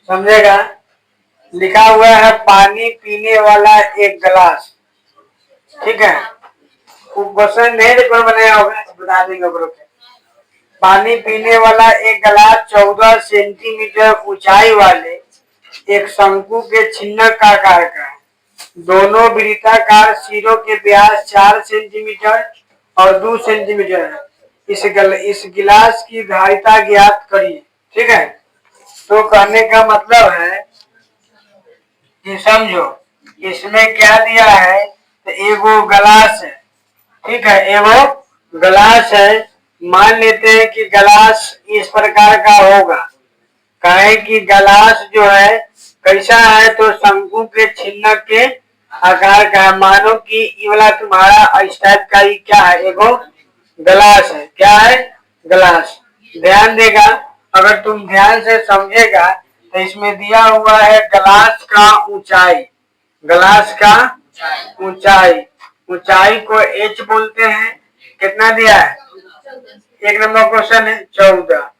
समझेगा। लिखा हुआ है पानी पीने वाला एक गिलास, ठीक है। क्वेश्चन नहीं रिकॉर्ड बनाया होगा, बता देंगे ग्रुप में। पानी पीने वाला एक गिलास 14 सेंटीमीटर ऊंचाई वाले एक शंकु के छिन्नक आकार का है। दोनों वृत्ताकार सिरों के व्यास 4 सेंटीमीटर और 2 सेंटीमीटर है। इस गिलास की धारिता ज्ञात करिए, ठीक है। तो कहने का मतलब है कि समझो इसमें क्या दिया है, तो एगो गिलास है, ठीक है, एगो गिलास है। मान लेते हैं कि गिलास इस प्रकार का होगा, कहे कि गिलास जो है कैसा है, तो शंकु के छिन्नक के आकार का है। मानो कि ये वाला तुम्हारा इस टाइप का ही क्या है, एगो गिलास है। क्या है? गिलास। ध्यान देगा, अगर तुम ध्यान से समझेगा तो इसमें दिया हुआ है गिलास का ऊंचाई, गिलास का ऊंचाई, ऊंचाई को h बोलते हैं। कितना दिया है? 1 नंबर क्वेश्चन है 14।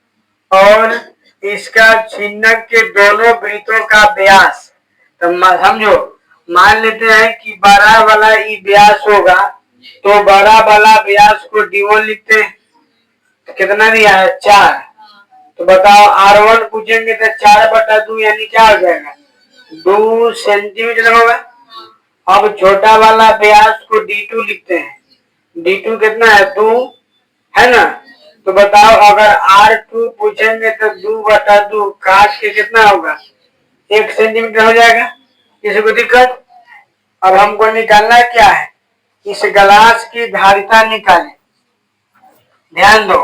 और इसका छिन्नक के दोनों वृत्तों का व्यास, तो समझो मान लेते हैं कि बड़ा वाला ये व्यास होगा, तो बड़ा वाला व्यास को d1 लिखते हैं। तो कितना दिया है? 4। तो बताओ r1 पूछेंगे तो 4/2 यानी क्या हो जाएगा? 2 सेंटीमीटर होगा। अब छोटा वाला व्यास को d2 लिखते हैं। d2 कितना है? 2 है ना। तो बताओ अगर r2 पूछेंगे तो 2/2 काट के कितना होगा? 1 सेंटीमीटर हो जाएगा। किसी को दिक्कत? अब हमको निकालना क्या है? इस गिलास की धारिता निकालें। ध्यान दो,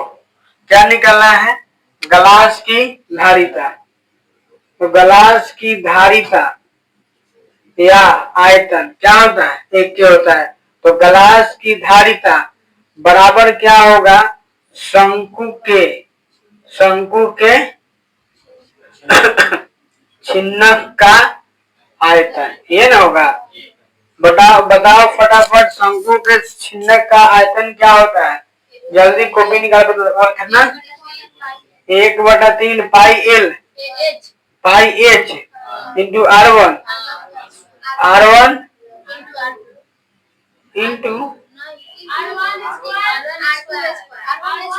क्या निकालना है? गिलास की धारिता। तो गिलास की धारिता या आयतन क्या होता है? एक क्या होता है। तो गिलास की धारिता बराबर क्या होगा? शंकु के छिन्नक का आयतन, ये ना होगा। बताओ फटाफट, शंकु के छिन्नक का आयतन क्या होता है? जल्दी कॉपी निकाल कर। और कितना? 1/3 पाई एल पाई एच इंटू r1 इंटू,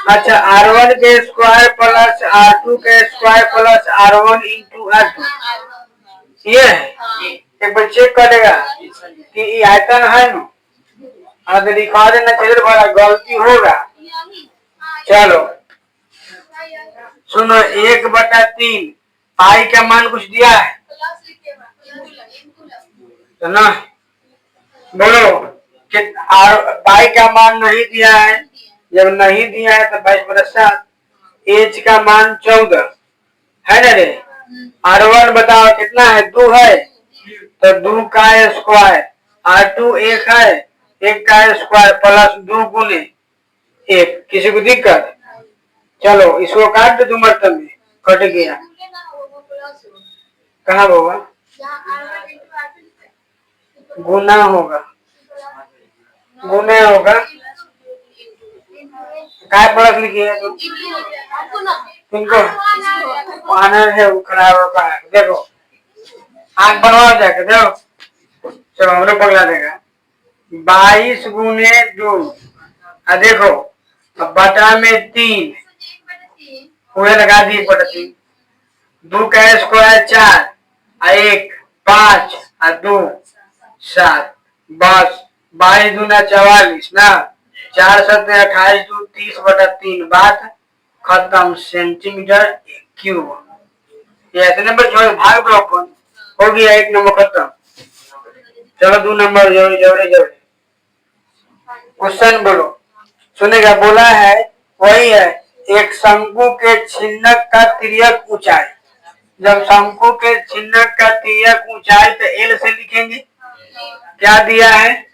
अच्छा, r1 के स्क्वायर प्लस r2 के square plus r1 into r2। ये है। एक बार चेक करेगा कि ये आयतन है ना, अगर लिखा देना चाहिए, बड़ा गलती होगा। चलो सुनो, 1/3 पाई का मान कुछ दिया है तो ना बोलो कि पाई का मान नहीं दिया है। जब नहीं दिया है तो 22/7। एच का मान 14 है ना रे। r1 बताओ कितना है? 2 है, तो 2 का स्क्वायर। r2 1 है, 1 का स्क्वायर प्लस 2 गुने 1। किसी को दिक्कत? चलो इसको काट दो, 2 मरतब में कट गया। कहाँ होगा? गुना होगा, गुना होगा। काय प्लस लिखिए तुमको आनर है, वो खराब होगा। देखो आंख बनवा जाके देखो। चलो हमने पगला देगा। 22 गुने 2, देखो बटा में 3 पूरे लगा दिए, 3 2 का स्क्वायर 4 1 5 और 2 7। बस 22 दूना 44 ना, 4 7 28 2 30/3। बात खत्म। Centimetre cube. ये ऐसे नंबर छोड़ भाग दो अपन, हो गया 1 नंबर खत्म। चलो 2 नंबर जोड़े क्वेश्चन बोलो। सुनेगा, बोला है वही है, एक शंकु के छिन्नक का तिर्यक ऊंचाई। जब शंकु के छिन्नक का तिर्यक ऊंचाई तो एल से लिखेंगे। क्या दिया है?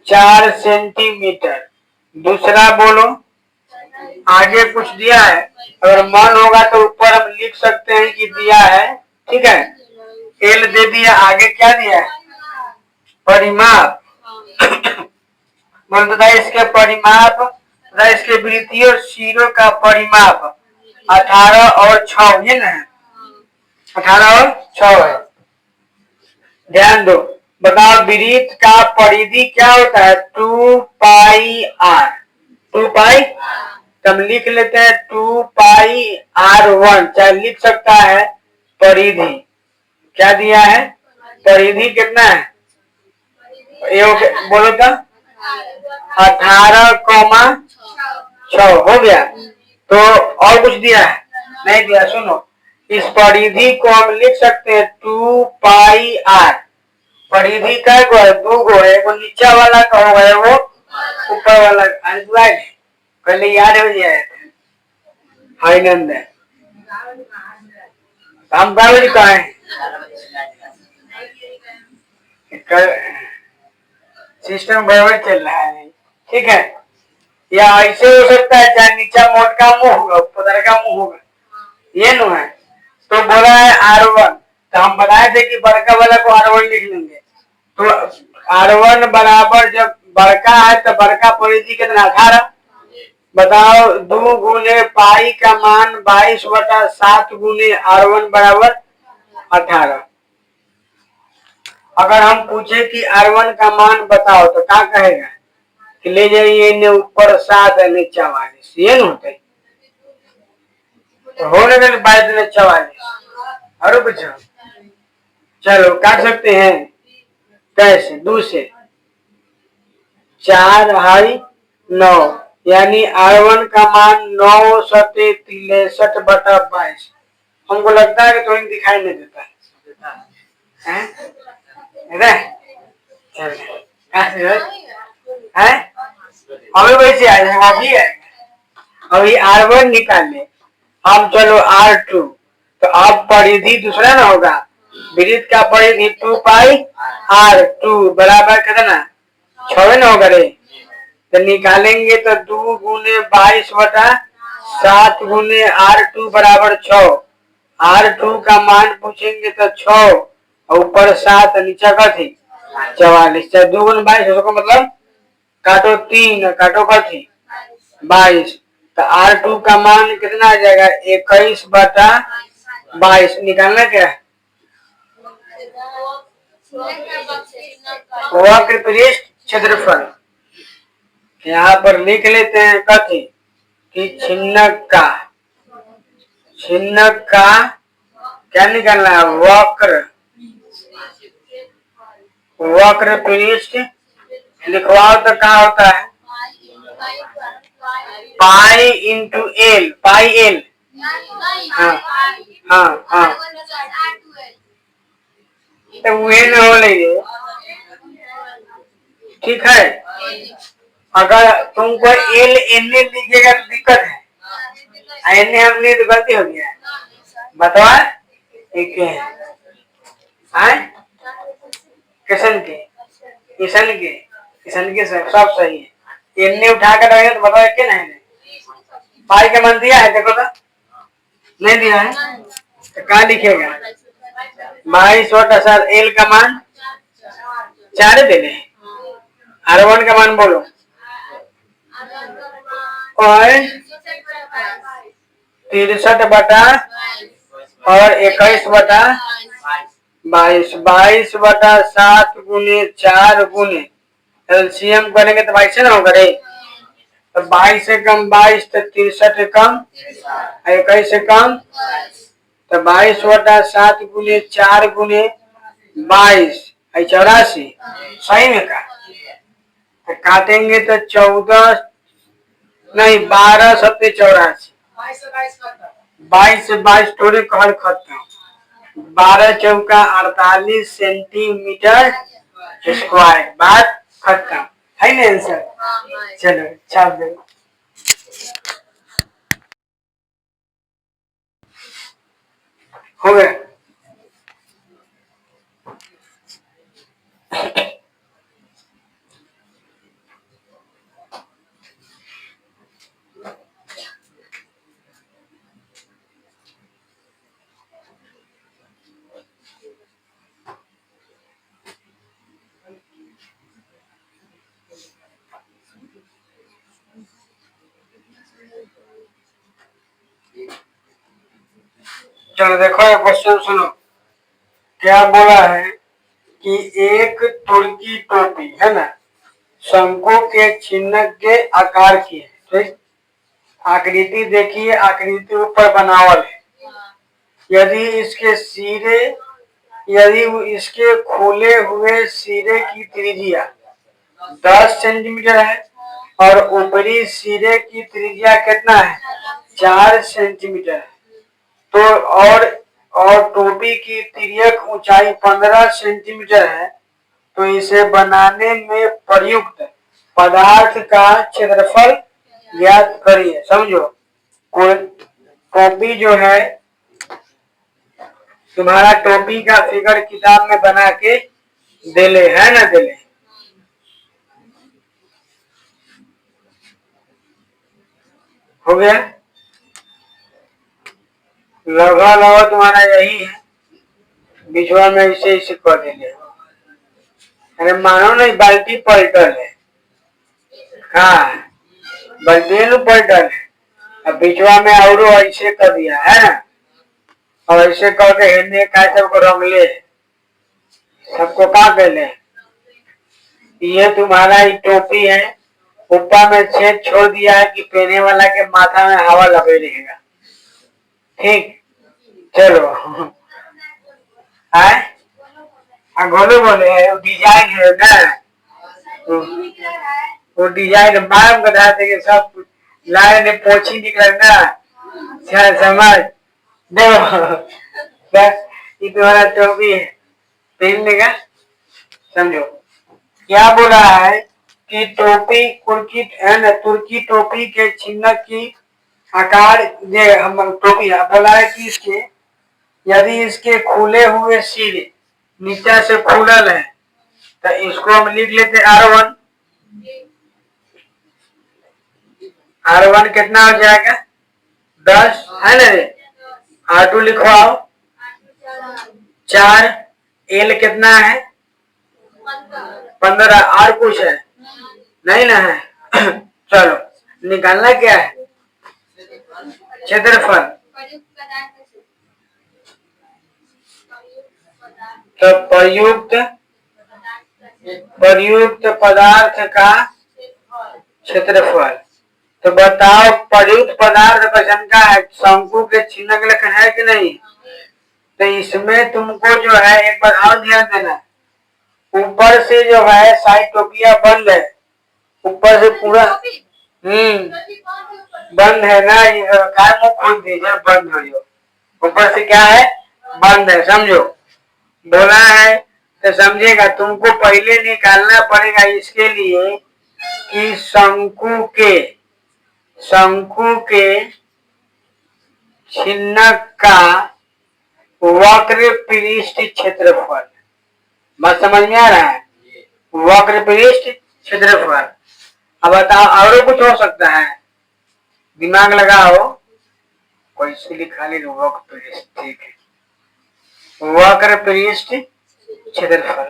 4 सेंटीमीटर। दूसरा बोलो, आगे कुछ दिया है, अगर मन होगा तो ऊपर हम लिख सकते हैं कि दिया है, ठीक है। एल दे दिया, आगे क्या दिया है? परिमाप। बोलता था इसके परिमाप तथा इसके वृत्तीय सिरों का परिमाप 18 और 6 ये ना है, 18 और 6 है। ध्यान दो, बताओ वृत्त का परिधि क्या होता है? 2πr, 2π। तब लिख लेते हैं 2πr1, चाहे लिख सकता है परिधि। क्या दिया है? परिधि कितना है? ये बोलो तो 18,6 हो गया। तो और कुछ दिया है? नहीं दिया। सुनो, इस परिधि को हम लिख सकते हैं 2πr। परिधि का गो है, दो गो है, वो नीचा वाला का होगा, वो ऊपर वाला। पहले याद हो जाए। हाई नंद है, हम बाबू कहा है सिस्टम बराबर चल रहा है। ठीक है, या ऐसे हो सकता है, चाहे नीचा मोट का मुंह होगा, ऊपर का मुंह होगा, ये नो है। तो बोला है R1, तो हम बताए थे कि बड़का वाला को R1 लिख लेंगे। तो R1 बराबर, जब बड़का है तो बड़का परिधि कितना? 18। बताओ 2 गुने पाई का मान 22/7 गुने R1 बराबर 18। अगर हम पूछे कि R1 का मान बताओ तो क्या कहेगा? कि ले जाइए ऊपर 7 है नीचे 44, ये न होते तो होने का 22 44 और कुछ। चलो काट सकते हैं कैसे? 2 से 4 हाई 9, यानी R1 का मान 9 सते 63/22। हमको लगता है कि तो दिखाई नहीं देता है, अभी वैसे आए अभी है। अभी R1 निकालने हम, चलो R2। तो अब परिधि दूसरा ना होगा, वृत्त का परिधि 2πr2 बराबर कितना? 6 ना होगा रे। तो निकालेंगे तो 2 गुने 22/7 गुने R2 बराबर 6। R2 का मान पूछेंगे तो 6, ऊपर 7, नीचे कथी 44। 2 गुने 22 उसको मतलब काटो 3, काटो कथी 22। तो R2 का मान कितना आ जाएगा? 21/22। निकालना क्या है? वक्र पृष्ठ क्षेत्रफल। यहाँ पर लिख लेते हैं कथी कि छिन्नक का क्या निकालना है? वक्र पृष्ठ लिखवाओ तो क्या होता है? Pi into L, pi L. हाँ हाँ हाँ, तो वही न हो लेंगे। ठीक है, अगर तुमको एल एन लिखेगा तो दिक्कत है, एन हमने तो गलती हो गया। बताओ ठीक है, किशन के किशन के सब सही है। एन उठा कर रहेगा तो बताओ क्या नहीं? पाई का मान दिया है? देखो तो नहीं दिया है, तो कहाँ लिखेगा? 22/7 एल का मान 4 देने। R1 का मान बोलो। और 63 और 21/22, 22/7 गुने 4 गुने एलसीएम करेंगे तो 22 ना होगा रे। तो 22 से कम 22, तो 63 कम 21 से कम, तो 22/7 गुने 4 गुने 22 84। सही में का? तो काटेंगे तो 14 नहीं 12 सत्ते 84, 22 से 22 थोड़े कहर खत्म, 12 चौका 48 सेंटीमीटर स्क्वायर। बात खत्म है ना आंसर? चलो छाप दो। हो गया। चलो देखो ये क्वेश्चन सुनो। क्या बोला है कि एक तुर्की टोपी है ना, शंकु के चिन्ह के आकार की है। ठीक, आकृति देखिए, आकृति ऊपर बनावल है। यदि इसके सिरे, यदि इसके खुले हुए सिरे की त्रिज्या 10 सेंटीमीटर है और ऊपरी सिरे की त्रिज्या कितना है, 4 सेंटीमीटर है, तो और टोपी की तिर्यक ऊंचाई 15 सेंटीमीटर है, तो इसे बनाने में प्रयुक्त पदार्थ का क्षेत्रफल ज्ञात करिए। समझो, कोई टोपी जो है, तुम्हारा टोपी का फिगर किताब में बना के देले है ना, देले हो गया। लगभग तुम्हारा यही है, बिछुआ में इसे कर देंगे। अरे मानो नहीं, बाल्टी पलटल है। हाँ, बाल्टी पलटल है, अब बिछुआ में और ऐसे कर दिया है ना, और ऐसे करके हिरने का सबको रंगले, सबको का कहले। ये तुम्हारा ही टोपी है, ऊपर में छेद छोड़ दिया है कि पहने वाला के माथा में हवा लगे रहेगा। ठीक, चलो है गोलू बोले डिजाइन है ना, वो डिजाइन मालूम बता देंगे सब, लाए ने पोछी निकल ना, समझ देखो ये तुम्हारा टोपी है, पहन लेगा। समझो क्या बोला है कि टोपी तुर्की टोपी के चिन्ह की आकार ये हम टोपी बोला है कि इसके, यदि इसके खुले हुए सिरे नीचे से खुलल है तो इसको हम लिख लेते R1। R1 कितना हो जाएगा, 10 है ना रे। R2 लिखवाओ 4, L कितना है 15, और कुछ है नहीं ना है। चलो निकालना क्या है, क्षेत्रफल। तो प्रयुक्त पदार्थ का क्षेत्रफल। तो बताओ प्रयुक्त पदार्थ पसंद का है, शंकु के चिन्ह के लक्षण है कि नहीं। तो इसमें तुमको जो है एक बार और ध्यान देना, ऊपर से जो है साइड टोपिया बंद है, ऊपर से पूरा बंद है ना, काय मुंह खोल दीजिए, बंद हो, ऊपर से क्या है, बंद है। समझो, बोला है तो समझेगा। तुमको पहले निकालना पड़ेगा इसके लिए कि शंकु के चिन्ह का वक्र पृष्ठ क्षेत्रफल। बात समझ में आ रहा है, वक्र पृष्ठ क्षेत्रफल। अब बताओ और कुछ हो सकता है, दिमाग लगाओ, कैसे लिखा ले वक्र पृष्ठ। ठीक है, वक्र पृष्ठ क्षेत्रफल।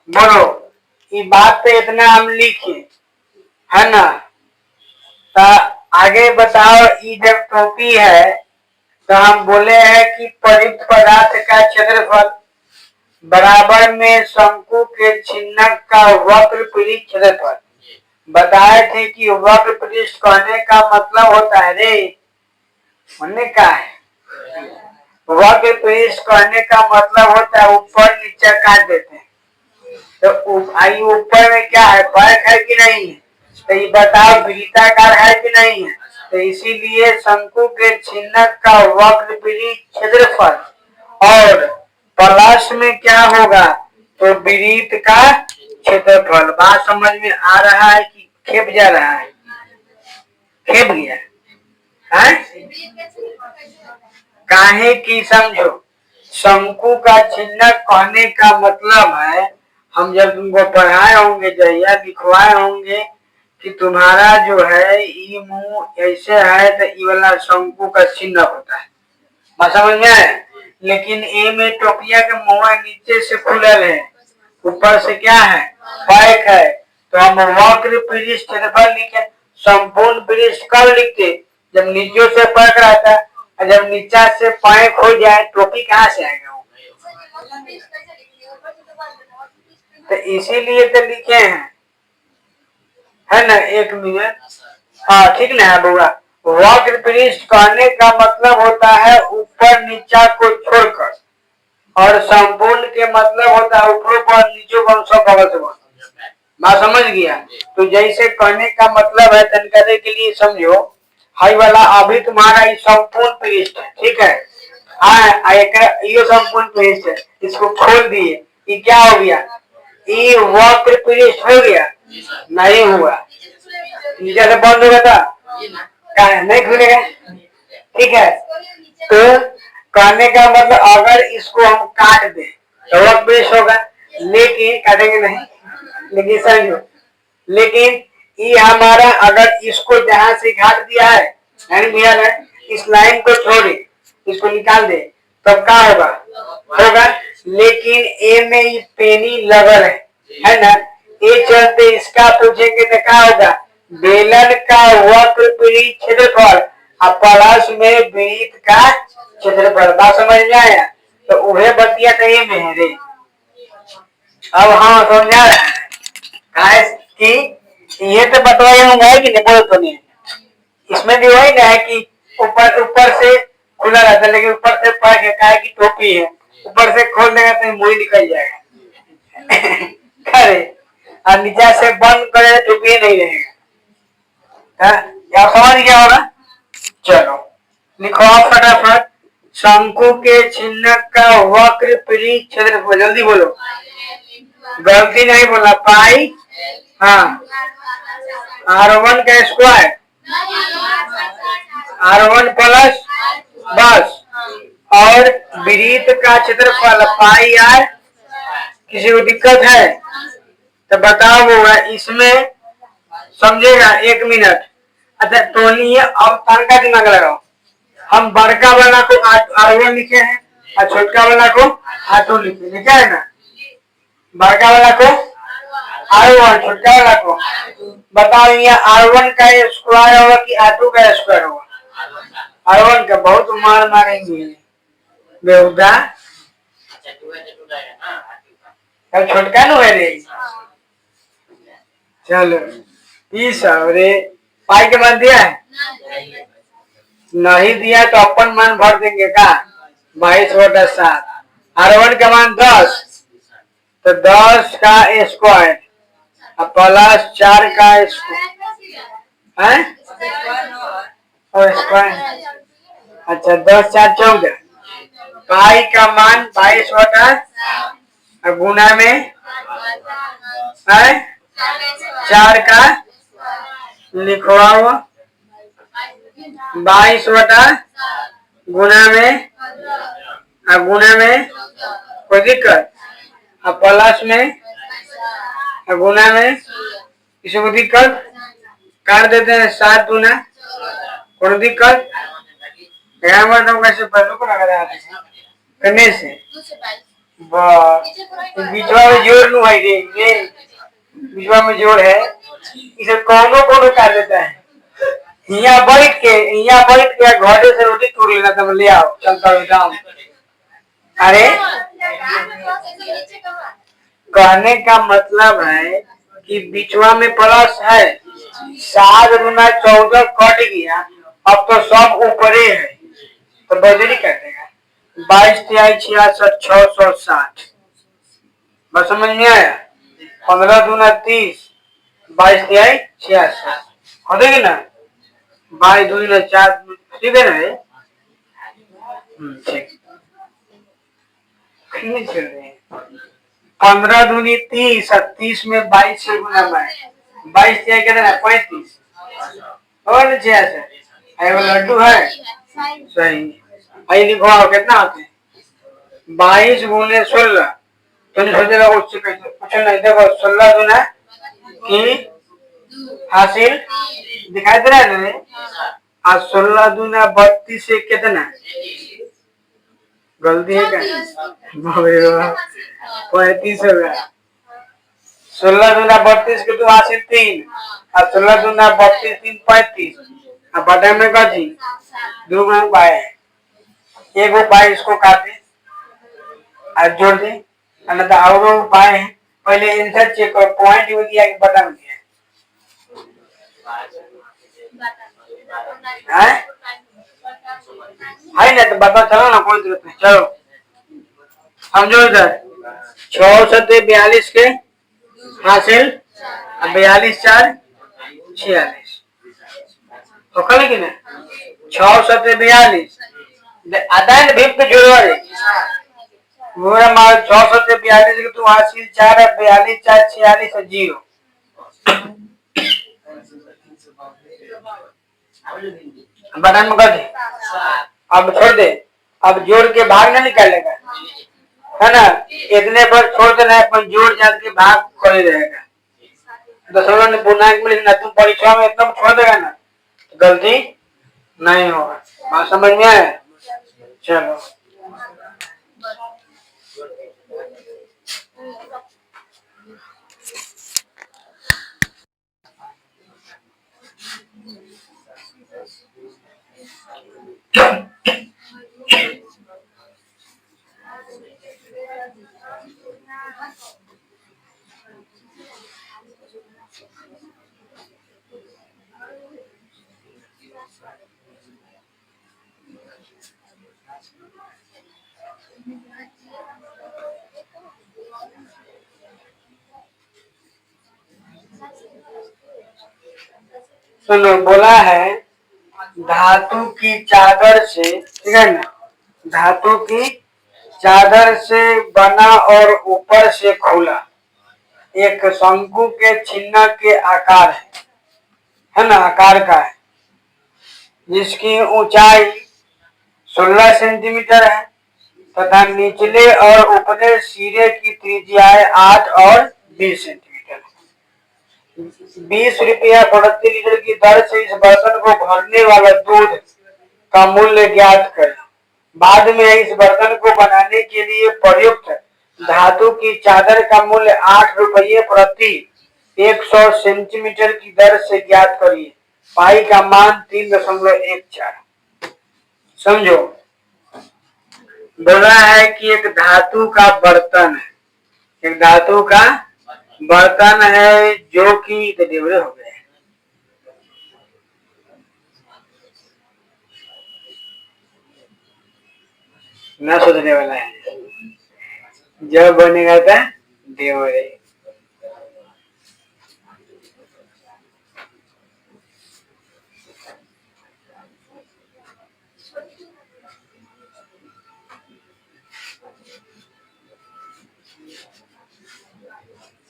बोलो ये बात पे इतना हम लिखे है ना, तो आगे बताओ। ये जब टोपी है तो हम बोले हैं कि प्रयुक्त पदार्थ का क्षेत्रफल बराबर में शंकु के चिन्ह का वक्र पृष्ठ क्षेत्रफल। बताए थे कि वक्र पृष्ठ कहने का मतलब होता है रे, होने का है, वक्र पृष्ठ कहने का मतलब होता है ऊपर नीचे काट देते हैं। तो आई ऊपर में क्या है, फर्क है कि नहीं है, तो ये बताओ वृत्ताकार है कि नहीं है। तो इसीलिए शंकु के चिन्ह का वक्र पृष्ठ क्षेत्रफल और प्लस में क्या होगा, तो वृत्त का क्षेत्रफल। बात समझ में आ रहा है कि खेप जा रहा है, खेप गया है। काहे की समझो, शंकु का चिन्ह कहने का मतलब है, हम जब तुमको पढ़ाए होंगे, जहिया लिखवाए होंगे कि तुम्हारा जो है ये मुंह ऐसे है तो ये वाला शंकु का चिन्ह होता है। बात समझ में आए। लेकिन ए में टोपिया के मुंह नीचे से खुलल है, ऊपर से क्या है, पैक है। तो हम वक्र पृष्ठ क्षेत्रफल लिखे, संपूर्ण पृष्ठ कब लिखते, जब नीचे से पैक रहता है। और जब नीचा से पैक हो जाए टोपी कहाँ से आएगा वो? तो इसीलिए तो लिखे हैं, है ना। 1 मिनट। हाँ ठीक ना है बुआ। वक्र पृष्ठ कहने का मतलब होता है ऊपर नीचा को छोड़कर, और संपूर्ण के मतलब होता है ऊपर पर नीचे को सब बगल से बगल। बात समझ गया? तो जैसे कहने का मतलब है तनकरे के लिए समझो, हाई वाला अभी तुम्हारा ये संपूर्ण पृष्ठ है, ठीक है। हाँ ये संपूर्ण पृष्ठ है, इसको खोल दिए, ये क्या हो गया? ये वक्र पृष्ठ हो गया? नहीं हुआ, नीचे से बंद होगा था, नहीं खुलेगा, ठीक है। तो कहने का मतलब अगर इसको हम काट दे तो वक्र पृष्ठ होगा, लेकिन काटेंगे नहीं, लेकिन समझो, लेकिन ये हमारा अगर इसको जहां से घाट दिया है इस लाइन को छोड़े, इसको निकाल दे, तब क्या होगा? होगा। लेकिन ए में ये पेनी लगल है ना, ये चलते इसका पूछेंगे तो क्या होगा? बेलन का वक्र पृष्ठ क्षेत्रफल और प्लस में वृत्त का क्षेत्रफल। बात समझ में आया? तो उहे बतिया कहिए मेरे। अब हाँ समझा कि ये तो बतवाया हूँ कि नहीं, बोलो तो नहीं। इसमें भी वही ना है कि ऊपर ऊपर से खुला रहता है, लेकिन ऊपर से पैक है, काहे की टोपी है, ऊपर से खोल देगा तो मुंह निकल जाएगा करे, और नीचा से बंद करे तो टोपी नहीं रहेगा। क्या समझ गया होगा? चलो लिखो आप फटाफट। शंकु के चिन्ह का वक्र पृष्ठ क्षेत्रफल, जल्दी बोलो, गलती नहीं बोला। पाई, हाँ, R1 का स्क्वायर, R1 प्लस, बस, और वृत्त का क्षेत्रफल पाई आर। किसी को दिक्कत है तो बताओ होगा, इसमें समझेगा 1 मिनट। अच्छा तो नहीं, अब तनका दिमाग लगाओ। हम बड़का वाला को R1 लिखे हैं और छोटका वाला को R2 लिखे, लिखा है ना। बड़का वाला को R1, छोटका वाला को, बताओ यहाँ R1 का स्क्वायर होगा कि R2 का स्क्वायर होगा? R1 का। बहुत मार मारेंगे बेहुदा, छोटका नु है रे। चलो इस रे पाई के मान दिया है, नहीं दिया तो अपन मान भर देंगे का 22/7। R1 का मान 10, तो 10 का स्क्वायर प्लस 4 का स्क्वायर, अच्छा 10 4 14। पाई का मान 22/, गुना में 4 का लिखवा हुआ 22/, गुना में कोई दिक्कत, प्लस में गुना में किसी को दिक्कत, काट देते हैं 7 गुना, कोई दिक्कत? कैसे पहले को लगा रहा करने से बीचवा में जोड़ लू है रे, बीचवा में जोड़ है, इसे कौनो काट देता है। यहाँ बैठ के घोड़े से रोटी तोड़ लेना, तुम ले आओ चलता गाँव। अरे कहने का मतलब है कि बीचवा में प्लस है, 7 गुना 14 कट गया, अब तो सब ऊपरे है, तो बजरी कर देगा 22 तिहाई 66 660। बस समझ में आया? 15 दूना 30, 22 तिहाई 66 हो देगी ना, 22 दूना 4, ठीक है ना? ठीक, नहीं चल रहे हैं। 15 दूनी 30 और 30 में 22 से गुना 22 तिहाई कितना है? 35 और 66। लड्डू है सही। आई लिखो कितना होते हैं? 22 गुने 16, तो नहीं सोचेगा उससे कैसे कुछ नहीं। देखो 16 गुना की हासिल दिखाई दे रहा है ना, और 16 दूना 32 से कितना? गलती है क्या? 35 हो गया। 16 दूना 32 के तो हासिल 3, और 16 दूना 32 3 35, और बटे में कथी 2 गुना पाए एक उपाय इसको काटे और जोड़ दे, अन्यथा और उपाय है। पहले आंसर चेक करो, पॉइंट में दिया कि बटन में दिया है ना, तो बता चलो ना, कोई जरूरत नहीं। चलो समझो इधर, 642 के हासिल 42 4 46 तो कल की ना 642 अदान भीप के जोड़वा रे मेरा मार 642 के तू हासिल 4 है 42 4 46 और 0 बटन में कर दे। अब छोड़ दे, अब जोड़ के भाग ना निकालेगा है ना, इतने पर छोड़ देना है, अपन जोड़ जान के भाग कर रहेगा। दसवां ने पूर्णांक में लिखना, तुम परीक्षा में एकदम छोड़ देगा ना तो गलती नहीं होगा। बात समझ में आया? चलो सुनो, बोला है धातु की चादर से, ठीक है ना, धातु की चादर से बना और ऊपर से खुला एक शंकु के चिन्ह के आकार है ना, आकार का है, जिसकी ऊंचाई 16 सेंटीमीटर है तथा निचले और ऊपरी सिरे की त्रिज्याएं 8 और 20 सेंटीमीटर है। 20 रुपया प्रति लीटर की दर से इस बर्तन को भरने वाला दूध का मूल्य ज्ञात करें। बाद में इस बर्तन को बनाने के लिए प्रयुक्त धातु की चादर का मूल्य 8 रुपये प्रति 100 सेंटीमीटर की दर से ज्ञात करिए। पाई का मान 3.14। समझो, बोला है कि एक धातु का बर्तन है, एक धातु का बर्तन है जो कि डिलीवरी हो गए ना, सोचने वाला है जब बनेगा था डिलीवरी।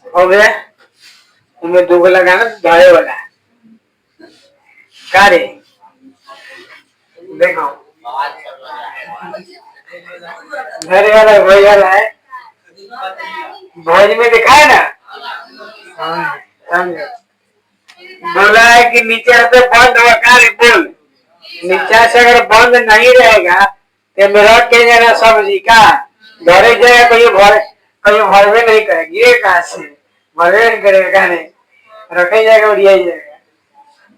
हो गया, उनमें 2 लगाना धारे वाला क्या रे, देखो धारे वाला वही वाला है, भोज में दिखा है ना। समझो, बोला है कि नीचे से बंद हुआ, क्या रे बोल, नीचे से अगर बंद नहीं रहेगा तो मेरा के जाना सब्जी का घरे जाएगा, कहीं भर में नहीं करेगी, ये कहा से भरवे नहीं करेगा, नहीं रखे जाएगा और यही जाएगा।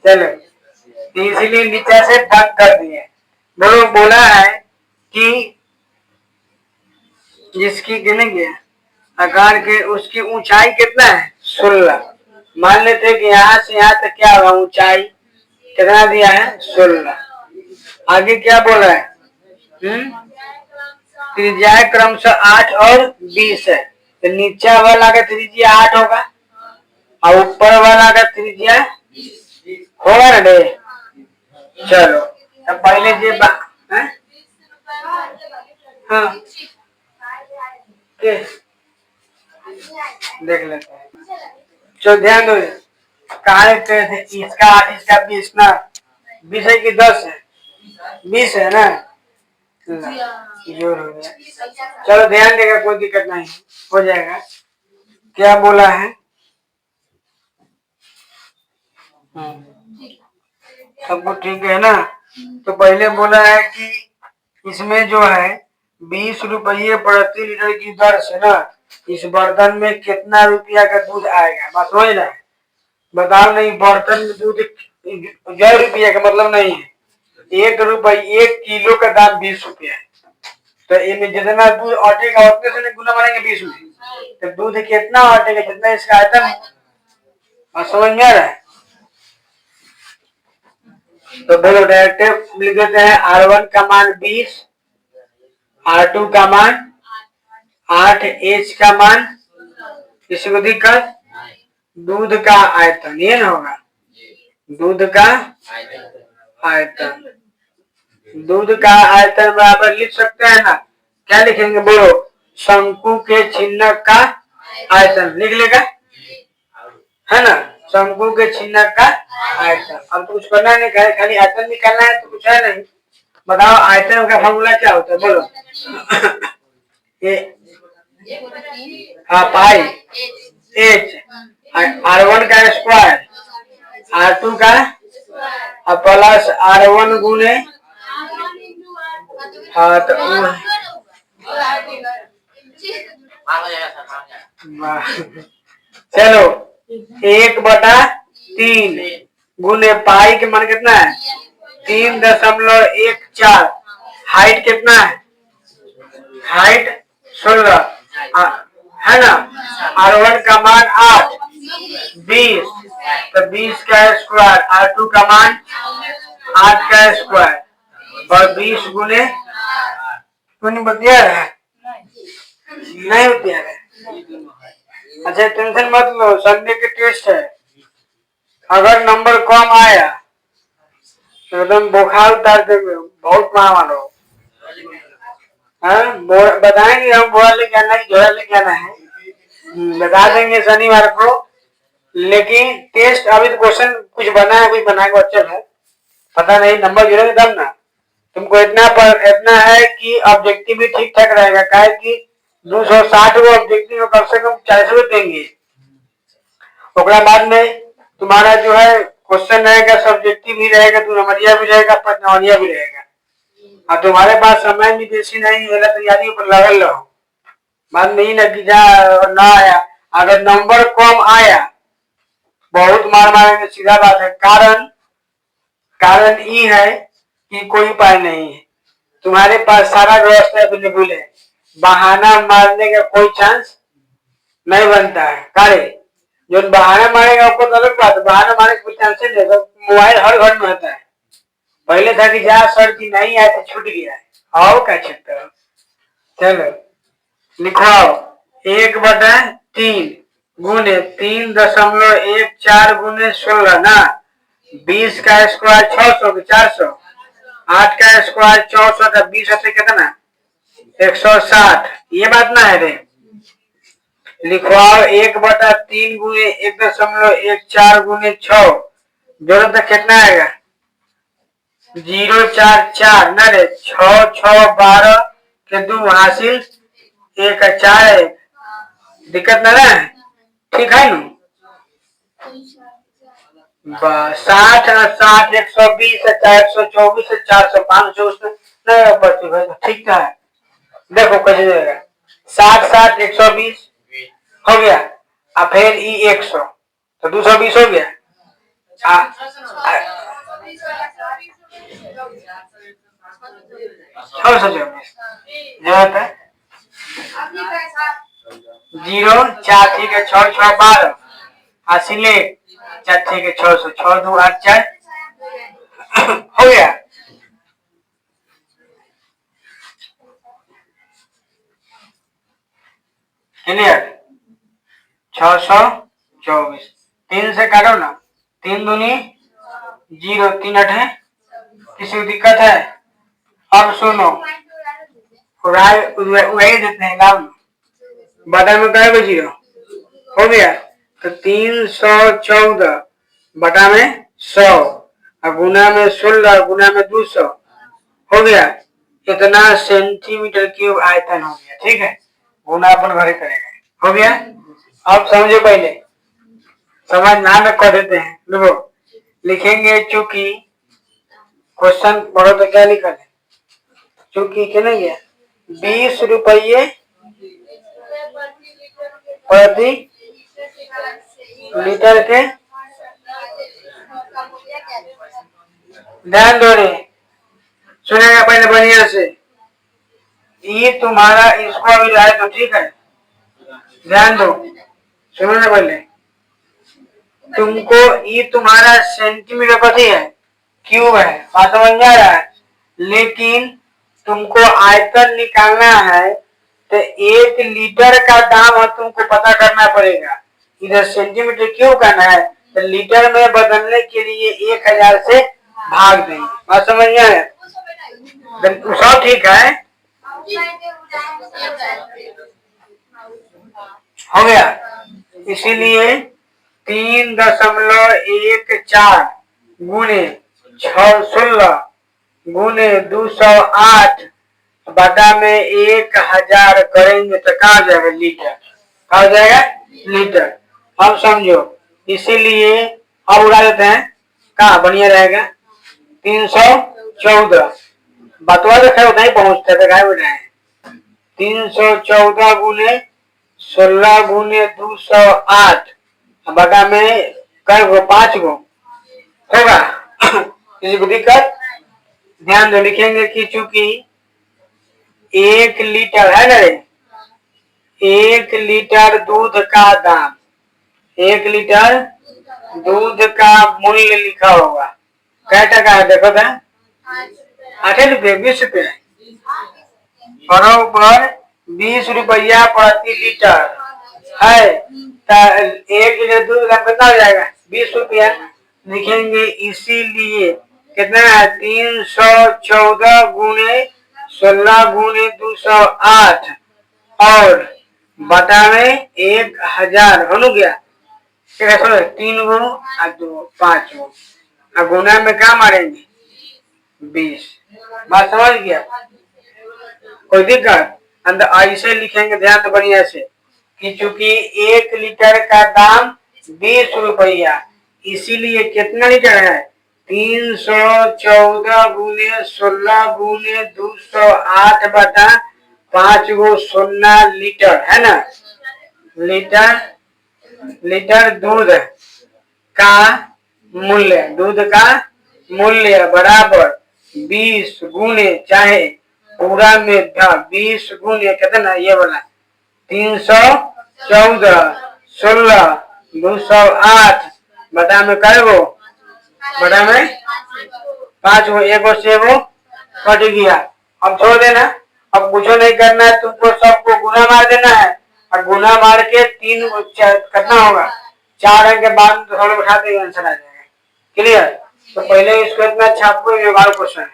चलो, तो इसीलिए नीचे से बंद कर दिए। बोला है कि जिसकी गिनेंगे आकार के उसकी ऊंचाई कितना है 16। मान लेते कि यहाँ से यहाँ तक क्या होगा, ऊंचाई कितना दिया है 16। आगे क्या बोला है, त्रिज्या क्रमशः 8 और 20 है, तो नीचे वाला का त्रिज्या 8 होगा और ऊपर वाला का त्रिज्या होगा ना डे। चलो, अब पहले जे हाँ देख लेते हैं। चलो ध्यान दो, कहा थे इसका 20 ना, 20 है कि 10 है, 20 है ना, जोर हो गया। चलो ध्यान देगा, कोई दिक्कत नहीं, हो जाएगा। क्या बोला है, सबको ठीक है ना। तो पहले बोला है कि इसमें जो है 20 रुपये प्रति लीटर की दर से ना इस बर्तन में कितना रुपया का दूध आएगा, बस समझ रहा है। बताओ नहीं, बर्तन में दूध 1 रुपया का मतलब नहीं है, 1 रुपये 1 किलो का दाम 20 रुपया है, तो इनमें जितना दूध ऑटेगा उतने से गुना बनेंगे 20 में। तो दूध कितना ऑटेगा जितना इसका आयतन है। और समझ में आ रहा है? तो बोलो डायरेक्ट लिख देते हैं R1 का मान 20, R2 का मान 8, H का मान, किसी को दिक्कत? दूध का आयतन ये ना होगा, दूध का आयतन। दूध का आयतन बराबर लिख सकते हैं ना, क्या लिखेंगे बोलो? शंकु के छिन्नक का आयतन लिख लेगा, है ना? शंकु के छिन्नक का आयतन। अब तो कुछ करना नहीं, खाली आयतन निकालना है, तो कुछ है नहीं। बताओ आयतन का फॉर्मूला क्या होता है बोलो? ये हाँ पाई H, R1 का स्क्वायर, R2 का प्लस R1 गुने, हाँ तो चलो 1/3 गुने पाई के मान कितना है? 3.14। हाइट कितना है? हाइट 16 है ना? R1 का मान 8, 20, तो 20 का स्क्वायर, R2 का मान 8 का स्क्वायर और 20 गुने, नहीं बतिया रहा है? नहीं बतिया रहा है? अच्छा टेंशन मत लो, संडे के टेस्ट है। अगर नंबर कम आया तो एकदम बुखार उतार देंगे, बहुत मार लो। हाँ बताएंगे हम, बोरा लेके आना है, झोला लेके आना है, बता देंगे शनिवार को। लेकिन टेस्ट अभी तो क्वेश्चन कुछ बना है, कुछ बनाएगा अच्छा है, पता नहीं नंबर गिरेगा तब ना। तुमको इतना है कि ऑब्जेक्टिव भी ठीक ठाक रहेगा, क्या कि 260 को ऑब्जेक्टिव कम से कम 40 देंगे। ओकरा बाद में तुम्हारा जो है क्वेश्चन रहेगा, सब्जेक्टिव भी रहेगा, नंबरिया भी रहेगा, पटनवरिया भी रहेगा। और तुम्हारे पास समय भी बेसी नहीं है, तैयारी पर लगल रहो। बात नहीं ना कि जा ना आया, अगर नंबर कम आया बहुत मार मारेंगे, सीधा बात है। कारण ये है कि कोई उपाय नहीं है, तुम्हारे पास सारा व्यवस्था अवेलेबल है, बहाना मारने का कोई चांस नहीं बनता है। कार्य जो बहाना मारेगा आपको तो अलग बात, बहाना मारने का कोई चांस नहीं है। मोबाइल हर घर में होता है, पहले था कि जा सर की नहीं आया तो छूट गया है, आओ क्या छूटता है। चलो लिखवाओ 1/3 गुने 3.14 गुने 16 ना, 20 का स्क्वायर 600 के 400, 8 का स्क्वायर 64 का 20 से कितना 160। ये बात ना है रे, लिखवाओ 1/3 गुने 1.14 गुने 6, जोड़ो तो कितना आएगा? 044 ना रे, 6 6 12 के 2 हासिल 1 4 है, दिक्कत ना है, ठीक है ना? 60 60 120 424 400 500 नहीं बच्चे भाई ठीक है। देखो कैसे जाएगा, 60 60 120 हो गया, और फिर ई 100 तो 220 हो गया। छोड़ सके जरूरत है 0 4 ठीक है 6 6 12 हासिले 4 ठीक है 600 6 2 8 4 हो गया। क्लियर? 624 3 से काटो ना, 3 दूनी 0 3 8 है, किसी को दिक्कत है? अब सुनो वही देते हैं नाम, बटा में क्या जीरो हो गया, तो 314 बटा में 100 और गुना में 16 गुना में 200 हो गया। इतना सेंटीमीटर क्यूब आयतन हो गया, ठीक है, गुना अपन घरे करेगा, हो गया। अब समझो, पहले समझ नाम में कर देते हैं, देखो लिखेंगे चूंकि क्वेश्चन पढ़ो तो क्या लिखा है, चूंकि क्या नहीं गया 20 रुपये प्रति लीटर के, ध्यान दो रे, सुनेगा पहले बढ़िया से, ई तुम्हारा इसको अभी रहा है तो ठीक है, ध्यान दो, सुनो ना पहले। तुमको ई तुम्हारा सेंटीमीटर कथी है, क्यूब है, बात समझ में आ रहा है। लेकिन तुमको आयतन निकालना है तो 1 लीटर का दाम है, तुमको पता करना पड़ेगा। इधर सेंटीमीटर क्यूब करना है तो लीटर में बदलने के लिए 1000 से भाग देंगे, बात समझ में आया। सब ठीक है, हो गया। इसीलिए 3.14 गुने 616 गुने 208 बटा में 1000 करेंगे तो कहा जाएगा लीटर, कहा जाएगा लीटर। अब समझो, इसीलिए अब उड़ा देते हैं, कहा बढ़िया रहेगा 314 बतवा देखा उतना ही पहुंचता था, क्या उठाए 314 गुने 16 गुने 208 बटा में कई गो 5 गो होगा। किसी को दिक्कत, ध्यान दो, लिखेंगे कि चूंकि 1 लीटर है ना रे, 1 लीटर दूध का दाम, 1 लीटर दूध का मूल्य लिखा होगा, क्या टका है देखो था, 8 रुपये 20 रुपये बराबर 20 रुपया प्रति लीटर है। तो 1 लीटर दूध का कितना हो जाएगा 20 रुपया, लिखेंगे। इसीलिए कितना है 314 गुने 16 गुने 208 और बटा में 1000 हो गया, 3 गो 2 5 गो, गुना में क्या मारेंगे 20, बात समझ गया, कोई दिक्कत। अंदर ऐसे लिखेंगे, ध्यान तो बढ़िया से, कि चूंकि 1 लीटर का दाम 20 रुपया, इसीलिए कितना लीटर है 314 गुने 16 गुने 208 बटा 5 गो 16 लीटर है ना। लीटर दूध का मूल्य, दूध का मूल्य बराबर 20 गुने, चाहे पूरा में 20 गुने कितना ये वाला 314 16 208 बता में कै गो, बता में 5 गो, एगो से एगो कट गया। अब छोड़ देना, अब कुछ नहीं करना है, तुमको सबको गुना मार देना है और गुना मार के 3 कितना होगा 4 अंक के बाद थोड़ा बैठा देंगे, आंसर आ जाएगा। क्लियर, तो पहले इसको इतना छापो, ये 12 क्वेश्चन है।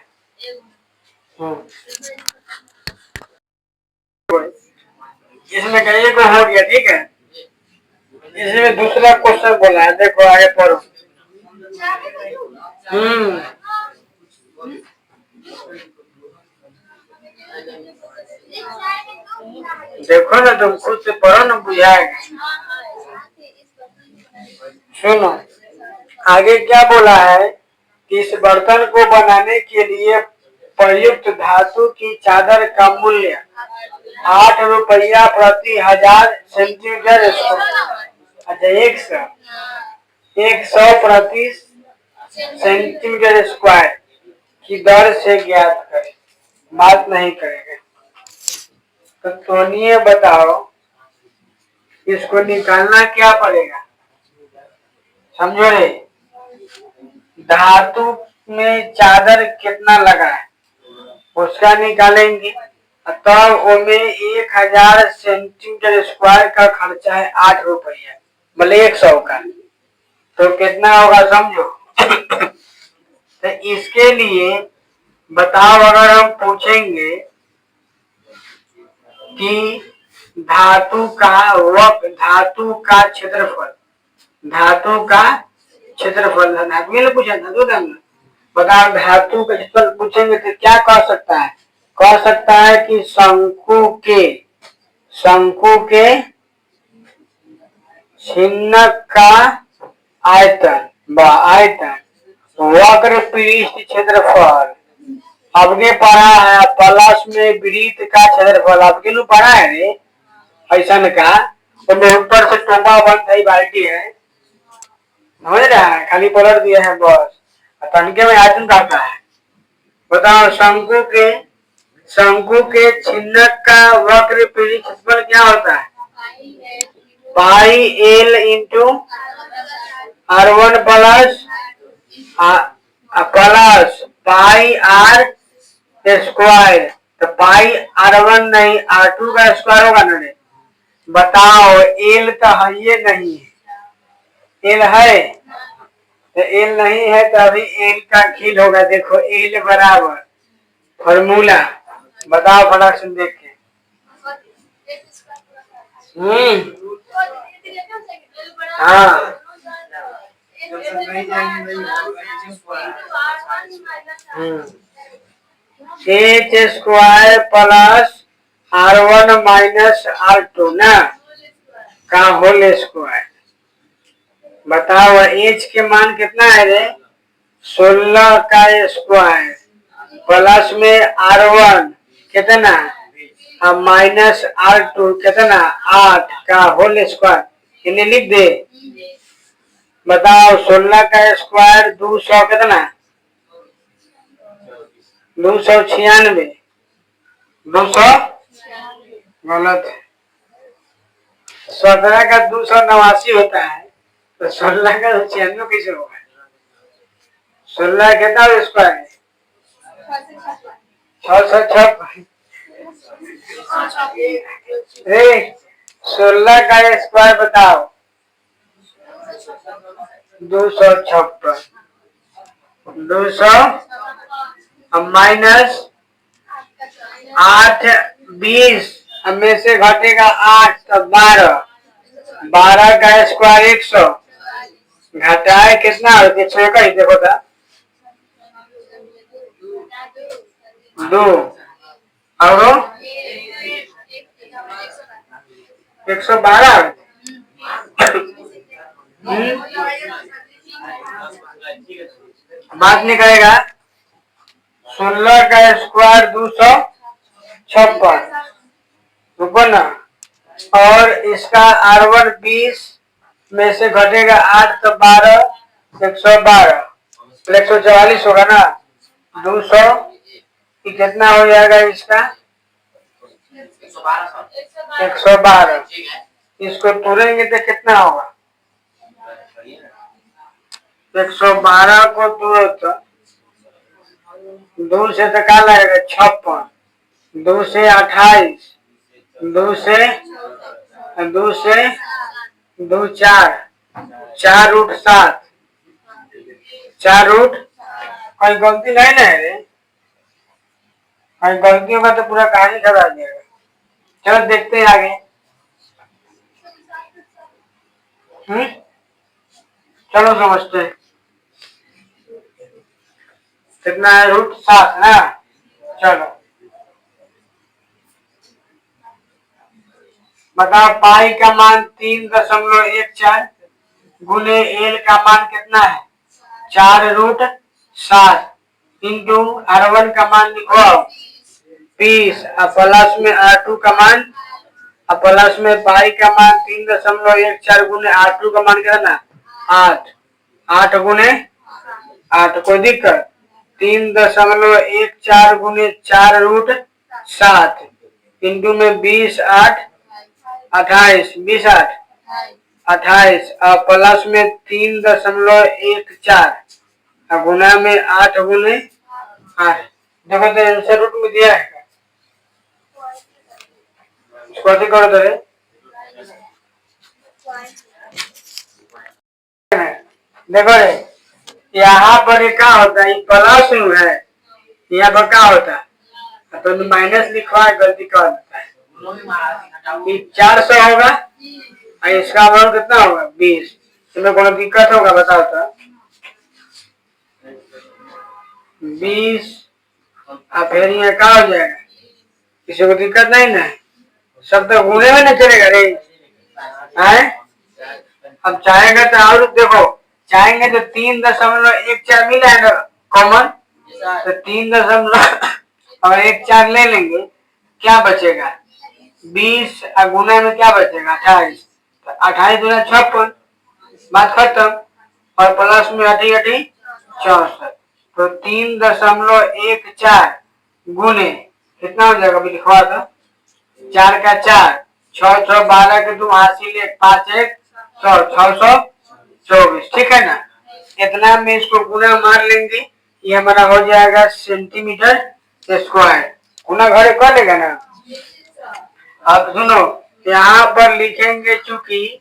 इसमें कहीं को हो गया, ठीक है। इसमें दूसरा क्वेश्चन बोला है, देखो आगे पढ़ो। देखो ना, तुम खुद से पढ़ो ना, बुझाएगा। सुनो, आगे क्या बोला है कि इस बर्तन को बनाने के लिए प्रयुक्त धातु की चादर का मूल्य 8 रुपया प्रति 1000 सेंटीमीटर स्क्वायर, अच्छा 100 प्रति सेंटीमीटर स्क्वायर की दर से ज्ञात करें, बात नहीं करेंगे। तो सोनिए बताओ, इसको निकालना क्या पड़ेगा, समझो रे। धातु में चादर कितना लगा है उसका निकालेंगे, तब उसमें 1000 सेंटीमीटर स्क्वायर का खर्चा है 8 रुपया, मतलब 100 का, तो कितना होगा समझो। तो इसके लिए बताओ, अगर हम पूछेंगे कि धातु का क्षेत्रफल, धातु का क्षेत्रफल, धातु में पूछा धातु का, बताओ धातु का क्षेत्रफल पूछेंगे तो क्या कह सकता है, कह सकता है कि शंकु के छिन्न का आयतन वक्र पृष्ठ क्षेत्रफल, आपने पढ़ा है प्लस में वृत्त का क्षेत्रफल, आपके लोग पढ़ा है रे ऐसा का, तो ऊपर से टोपा बंद है, बाल्टी है, समझ रहा है, खाली पलट दिया है बस, तनके में आयतन कहता है। बताओ शंकु के शंकु के छिन्नक का वक्र पीढ़ी क्षेत्रफल क्या होता है? Pi L into R1 plus pi R square. तो पाई R1 नहीं R2 का स्क्वायर होगा ना। बताओ एल तो है ये नहीं है, एल है तो एल नहीं है तो अभी एल का खिल होगा। देखो एल बराबर फॉर्मूला बताओ फटाक से देख के। हाँ H square plus R1 minus R2 ना का होल स्क्वायर। बताओ एच के मान कितना है रे? 16 का स्क्वायर प्लस में R1 कितना अब माइनस R2 कितना 8 का होल स्क्वायर। इन्हें लिख दे। बताओ 16 का स्क्वायर 200 कितना 296 200 गलत है। 17 का 289 होता है तो 16 का 96 कैसे होगा? 16 कितना स्क्वायर है? 656। 16 का स्क्वायर बताओ 256 200 माइनस 8 20 में से घटेगा 8 तो 12 12 का स्क्वायर 100 घटाए कितना होती है? 6 का ही देखो था 2 और 112 बात निकलेगा। 16 का स्क्वायर 256 रुको ना और इसका R1 20 में से घटेगा 8 तो 12 112 144 होगा ना। 200 कि कितना हो जाएगा इसका 112। इसको तोड़ेंगे तो कितना होगा? 112 को तोड़ो तो 2 से तो क्या लगेगा 56 2 से 28 2 से 2 4 रूट 7 4 रूट कोई गलती नहीं ना है। कहीं गलती होगा तो पूरा कहानी खराब हो जाएगा। चलो देखते हैं आगे। चलो समझते हैं कितना है रूट 7 ना। चलो बताओ पाई का मान 3.14 गुने एल का मान कितना है 4 रूट 7 इंटू R1 का मान लिखो 20 प्लस में R2 का मान प्लस में पाई का मान 3.14 गुने R2 का मान कितना 8 8 गुने 8 कोई दिक्कत 3.14 गुने 4 रूट 7 इंटू में 20 8 28 20 8 28 प्लस में 3.14 गुना में 8 गुने 8। देखो तो आंसर रूट में दिया है इसको अधिक करो तो देखो रे यहाँ पर क्या होता है प्लस है यहाँ पर क्या होता है तो माइनस लिखवा गलती कर देता है। 400 होगा और इसका मान कितना होगा 20। तुम्हें कोई दिक्कत होगा बताओ तो 20 फिर ये क्या हो जाएगा किसी को दिक्कत नहीं ना सब तो गुने में नहीं चलेगा रे है। अब चाहेगा तो और देखो चाहेंगे तो 3.14 मिला है ना कॉमन तो 3.14 ले लेंगे क्या बचेगा 20 गुना में क्या बचेगा 28 तो 28 गुना 56 बात खत्म और प्लस में 8 64 तो 3.14 गुने कितना हो जाएगा अभी लिखवा था? 4 का 4, 6 6 12 के तुम हासिल 1 5 1 100 624, ठीक है ना। इतना में इसको गुना मार लेंगे, ये हमारा हो जाएगा सेंटीमीटर स्क्वायर। गुना घरे कर लेगा ना। अब सुनो, यहाँ पर लिखेंगे चूंकि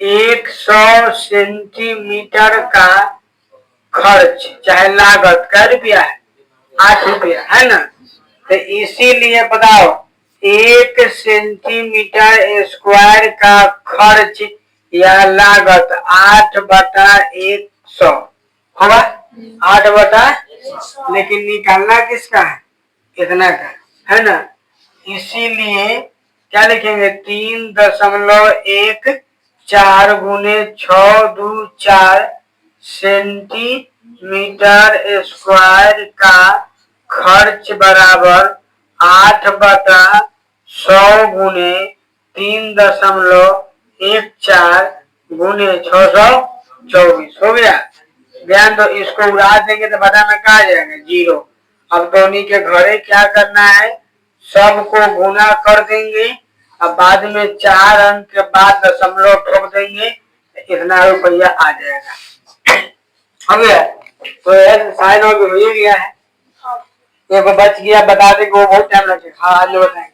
100 सेंटीमीटर का खर्च चाहे लागत क्या रुपया है? 8 रुपया है ना। तो इसीलिए बताओ 1 सेंटीमीटर स्क्वायर का खर्च या लागत 8/100 होगा। 8/, लेकिन निकालना किसका है? इतना का, है ना। इसीलिए क्या लिखेंगे? 3.14 गुने 6×2=4 सेंटीमीटर स्क्वायर का खर्च बराबर 8/100 गुने 3.14 गुने 624 हो गया। ध्यान दो, इसको उड़ा देंगे तो बता में कहा जाएगा? 0। अब धोनी के घरे क्या करना है? सबको गुना कर देंगे, अब बाद में 4 अंक के बाद दशमलव ठोक देंगे, इतना रुपया आ जाएगा। हो गया। तो साइन हो गया है। एक बच गया, बता देंगे, वो बहुत टाइम लगेगा। हाँ आज बताएंगे।